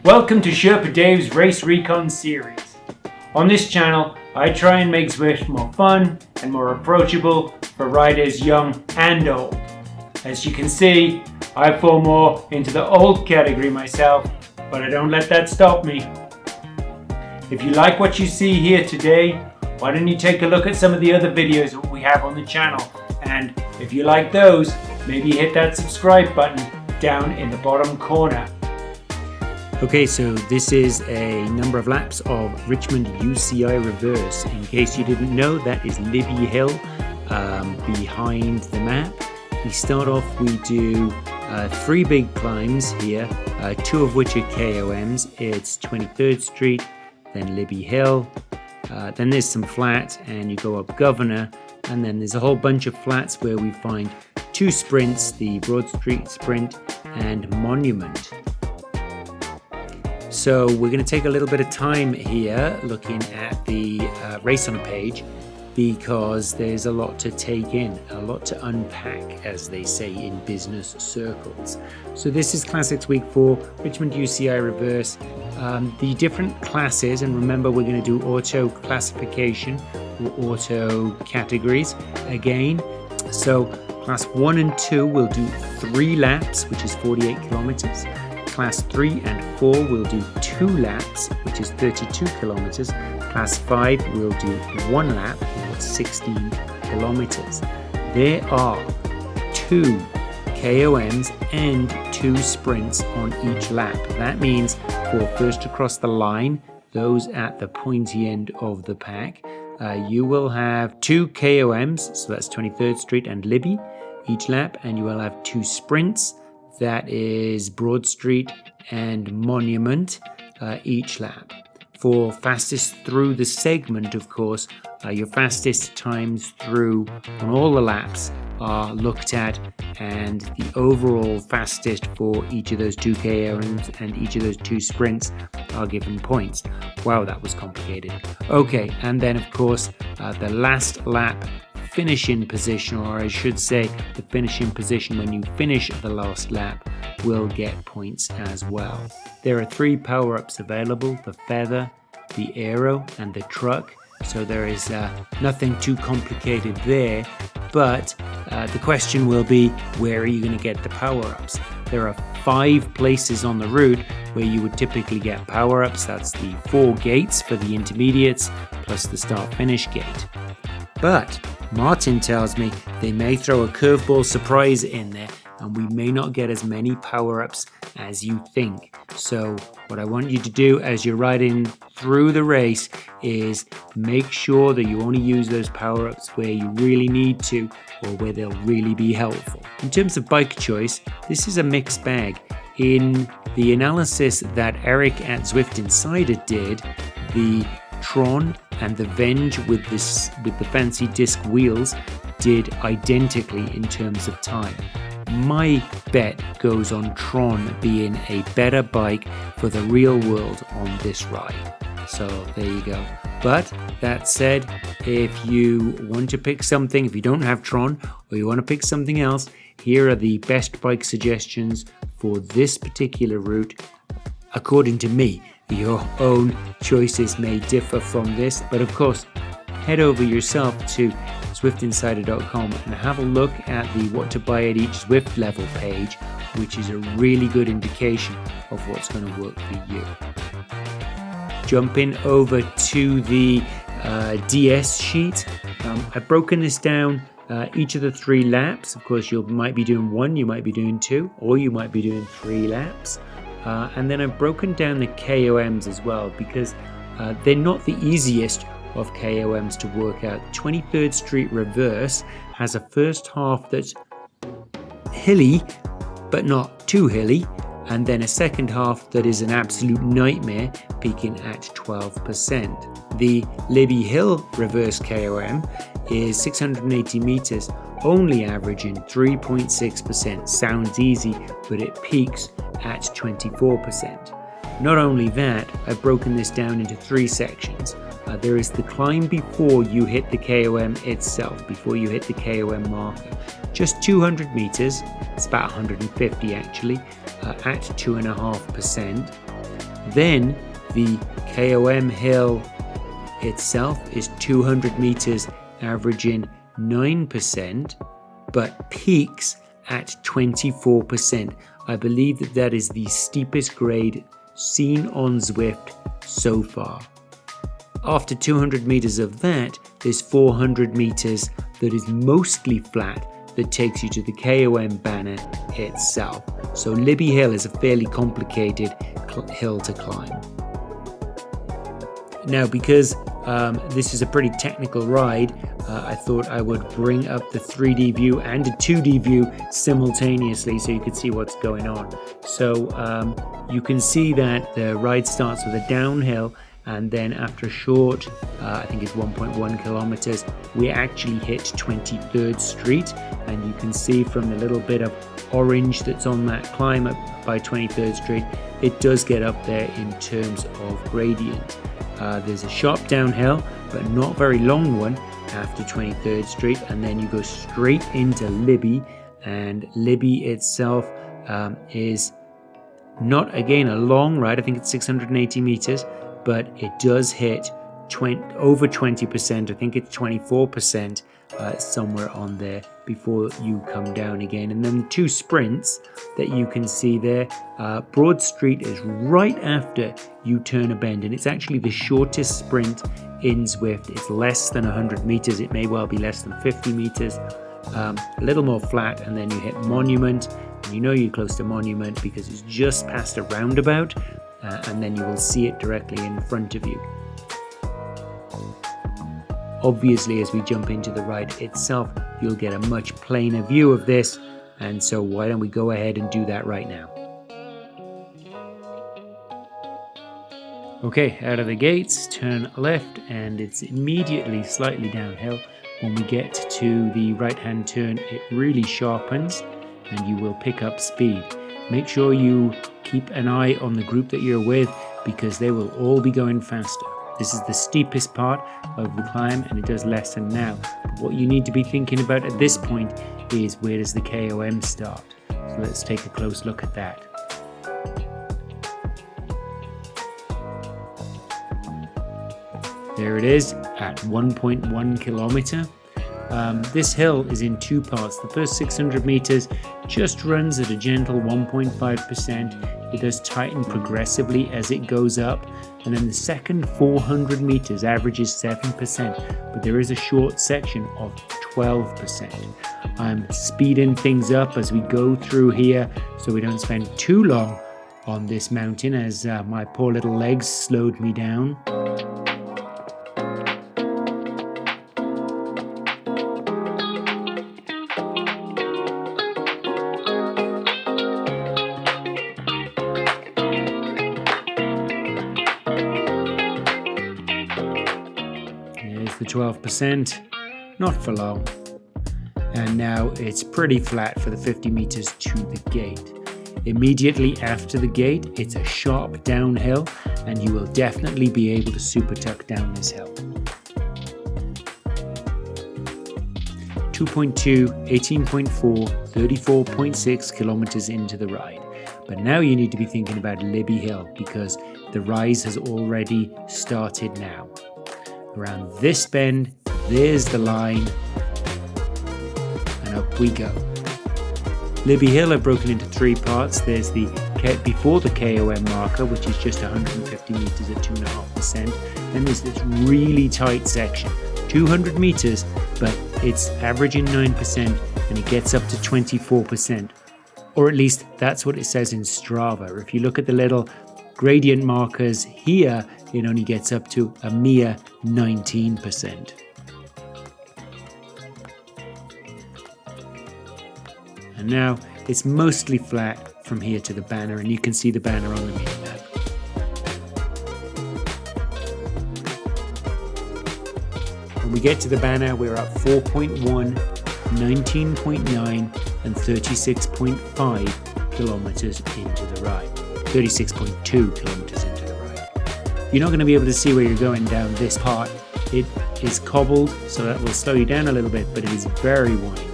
Welcome to Sherpa Dave's Race Recon series. On this channel, I try and make Zwift more fun and more approachable for riders young and old. As you can see, I fall more into the old category myself, but I don't let that stop me. If you like what you see here today, why don't you take a look at some of the other videos that we have on the channel, and if you like those, maybe hit that subscribe button down in the bottom corner. Okay, so this is a number of laps of Richmond UCI reverse. In case you didn't know, that is Libby Hill behind the map. We start off, we do 3 big climbs here, 2 of which are KOMs. It's 23rd Street, then Libby Hill, then there's some flat and you go up Governor, and then there's a whole bunch of flats where we find 2 sprints, the Broad Street Sprint and Monument. So we're going to take a little bit of time here looking at the race on a page, because there's a lot to take in, a lot to unpack, as they say in business circles. So this is Classics Week 4, Richmond UCI Reverse. The different classes, and remember we're going to do auto classification or auto categories again. So class 1 and 2 will do 3 laps, which is 48 kilometers. Class 3 and 4 will do 2 laps, which is 32 kilometers. Class 5 will do 1 lap, or 16 kilometers. There are 2 KOMs and 2 sprints on each lap. That means for first across the line, those at the pointy end of the pack, you will have 2 KOMs, so that's 23rd Street and Libby each lap, and you will have 2 sprints. That is Broad Street and Monument each lap. For fastest through the segment, of course, your fastest times through on all the laps are looked at, and the overall fastest for each of those 2 KOMs and each of those 2 sprints are given points. Wow, that was complicated. Okay, and then of course the last lap finishing position, or I should say the finishing position when you finish the last lap, will get points as well. There are 3 power-ups available: the feather, the aero and the truck. So there is nothing too complicated there, but the question will be, where are you going to get the power-ups? There are 5 places on the route where you would typically get power-ups. That's the 4 gates for the intermediates plus the start-finish gate. But Martin tells me they may throw a curveball surprise in there, and we may not get as many power-ups as you think. So what I want you to do as you're riding through the race is make sure that you only use those power-ups where you really need to, or where they'll really be helpful. In terms of bike choice, this is a mixed bag. In the analysis that Eric at Zwift Insider did, the Tron and the Venge with the fancy disc wheels did identically in terms of time. My bet goes on Tron being a better bike for the real world on this ride. So there you go. But that said, if you want to pick something, if you don't have Tron or you want to pick something else, here are the best bike suggestions for this particular route, according to me. Your own choices may differ from this, but of course, head over yourself to zwiftinsider.com and have a look at the what to buy at each Zwift level page, which is a really good indication of what's going to work for you. Jumping over to the DS sheet, I've broken this down each of the 3 laps. Of course, you might be doing 1, you might be doing 2, or you might be doing 3 laps. And then I've broken down the KOMs as well, because they're not the easiest of KOMs to work out. 23rd Street Reverse has a first half that's hilly, but not too hilly, and then a second half that is an absolute nightmare, peaking at 12%. The Libby Hill Reverse KOM is 680 meters, only averaging 3.6%. Sounds easy, but it peaks at 24%. Not only that, I've broken this down into 3 sections. There is the climb before you hit the KOM itself, before you hit the KOM marker. Just 200 meters, it's about 150 actually, at 2.5%. Then the KOM hill itself is 200 meters, averaging 9%, but peaks at 24%. I believe that is the steepest grade seen on Zwift so far. After 200 meters of that, there's 400 meters that is mostly flat that takes you to the KOM banner itself. So Libby Hill is a fairly complicated hill to climb. Now, because this is a pretty technical ride, I thought I would bring up the 3D view and a 2D view simultaneously so you could see what's going on. So you can see that the ride starts with a downhill, and then after a short, I think it's 1.1 kilometers, we actually hit 23rd Street, and you can see from the little bit of orange that's on that climb up by 23rd Street, it does get up there in terms of gradient. There's a sharp downhill, but not very long one after 23rd Street, and then you go straight into Libby, and Libby itself is not, again, a long ride. I think it's 680 meters, but it does hit over 20%. I think it's 24% somewhere on there before you come down again. And then the two sprints that you can see there, Broad Street is right after you turn a bend, and it's actually the shortest sprint in Zwift. It's less than 100 meters. It may well be less than 50 meters, a little more flat, and then you hit Monument, and you know you're close to Monument because it's just past a roundabout, and then you will see it directly in front of you. Obviously, as we jump into the ride itself, you'll get a much plainer view of this, and so why don't we go ahead and do that right now. Okay, out of the gates, turn left, and it's immediately slightly downhill. When we get to the right-hand turn, it really sharpens, and you will pick up speed. Make sure you keep an eye on the group that you're with, because they will all be going faster. This is the steepest part of the climb, and it does lessen now. But what you need to be thinking about at this point is, where does the KOM start? So let's take a close look at that. There it is at 1.1 kilometer. This hill is in two parts. The first 600 meters just runs at a gentle 1.5%. It does tighten progressively as it goes up. And then the second 400 meters averages 7%, but there is a short section of 12%. I'm speeding things up as we go through here so we don't spend too long on this mountain, as my poor little legs slowed me down. The 12%, not for long, and now it's pretty flat for the 50 meters to the gate. Immediately after the gate, it's a sharp downhill, and you will definitely be able to super tuck down this hill. 2.2, 18.4, 34.6 kilometers into the ride. But now you need to be thinking about Libby Hill, because the rise has already started now. Around this bend, there's the line, and up we go. Libby Hill are broken into three parts. There's the before the KOM marker, which is just 150 meters at 2.5%. Then there's this really tight section, 200 meters, but it's averaging 9%, and it gets up to 24%. Or at least that's what it says in Strava. If you look at the little gradient markers here, it only gets up to a mere 19%. And now it's mostly flat from here to the banner, and you can see the banner on the mini map. When we get to the banner, we're at 4.1, 19.9 and 36.5 kilometers into the ride. 36.2 kilometers into the ride. You're not going to be able to see where you're going down this part. It is cobbled, so that will slow you down a little bit, but it is very winding.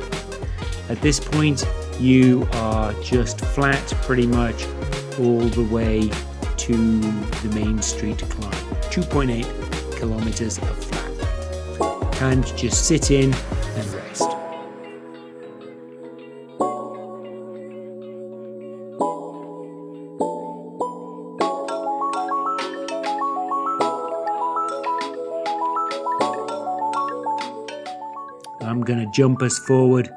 At this point, you are just flat pretty much all the way to the main street climb. 2.8 kilometers of flat. And just sit in and rest. I'm going to jump us forward.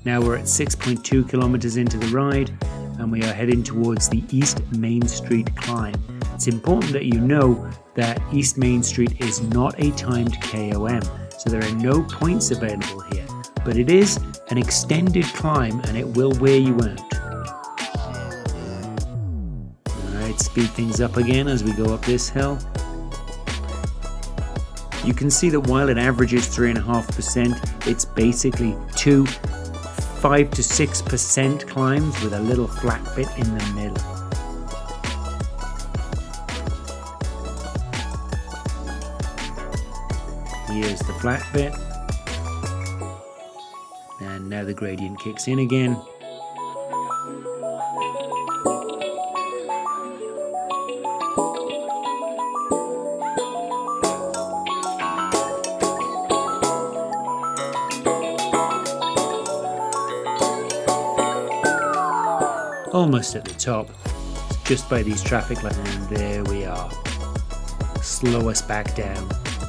Now we're at 6.2 kilometers into the ride and we are heading towards the East Main Street climb. It's important that you know that East Main Street is not a timed KOM, so there are no points available here, but it is an extended climb and it will wear you out. Alright, speed things up again as we go up this hill. You can see that while it averages 3.5%, it's basically 5 to 6% climbs with a little flat bit in the middle. Here's the flat bit. And now the gradient kicks in again. Almost at the top, just by these traffic lights, and there we are. Slow us back down.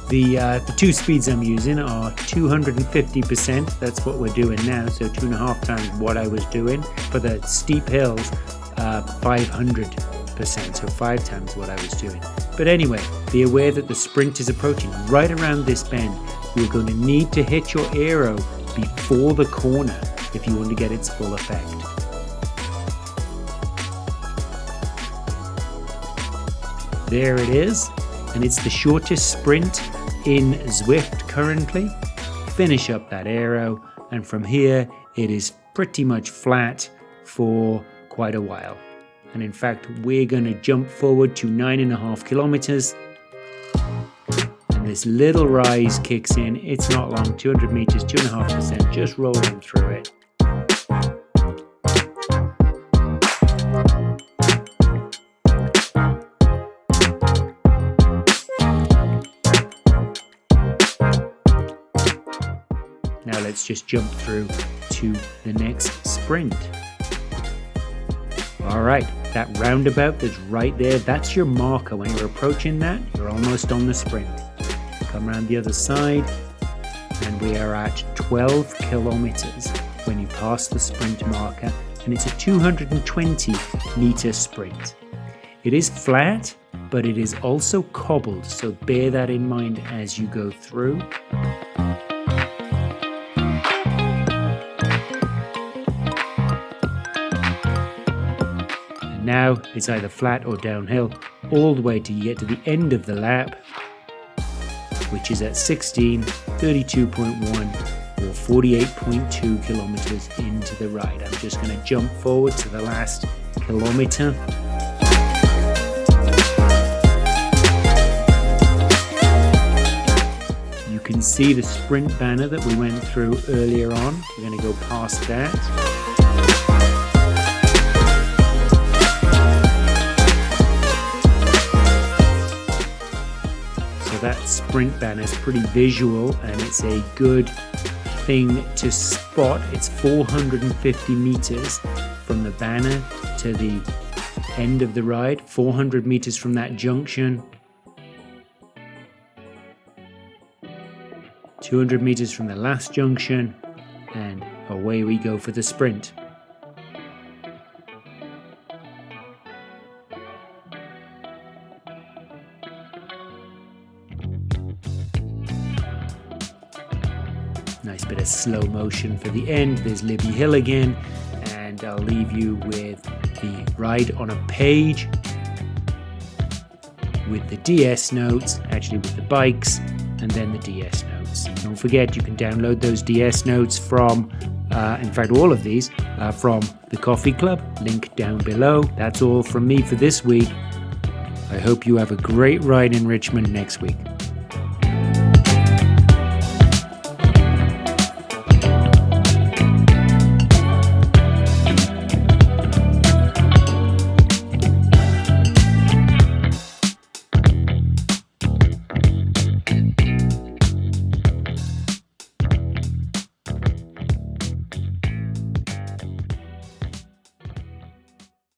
The two speeds I'm using are 250%, that's what we're doing now, so 2.5 times what I was doing. For the steep hills, 500%, so 5 times what I was doing. But anyway, be aware that the sprint is approaching. Right around this bend, you're going to need to hit your aero before the corner if you want to get its full effect. There it is, and it's the shortest sprint in Zwift currently. Finish up that aero, and from here it is pretty much flat for quite a while. And in fact, we're going to jump forward to 9.5 kilometers. And this little rise kicks in. It's not long, 200 meters, 2.5%, just rolling through it. Now let's just jump through to the next sprint. All right, that roundabout that's right there, that's your marker. When you're approaching that, you're almost on the sprint. Come around the other side, and we are at 12 kilometers when you pass the sprint marker, and it's a 220 meter sprint. It is flat, but it is also cobbled, so bear that in mind as you go through. Now it's either flat or downhill all the way till you get to the end of the lap, which is at 16, 32.1 or 48.2 kilometers into the ride. I'm just going to jump forward to the last kilometer. You can see the sprint banner that we went through earlier on. We're going to go past that. That sprint banner is pretty visual and it's a good thing to spot. It's 450 meters from the banner to the end of the ride, 400 meters from that junction, 200 meters from the last junction, and away we go for the sprint. Nice bit of slow motion for the end. There's Libby Hill again, and I'll leave you with the ride on a page with the DS notes, actually with the bikes, and then the DS notes. Don't forget, you can download those DS notes from, in fact, all of these from the Coffee Club, link down below. That's all from me for this week. I hope you have a great ride in Richmond next week.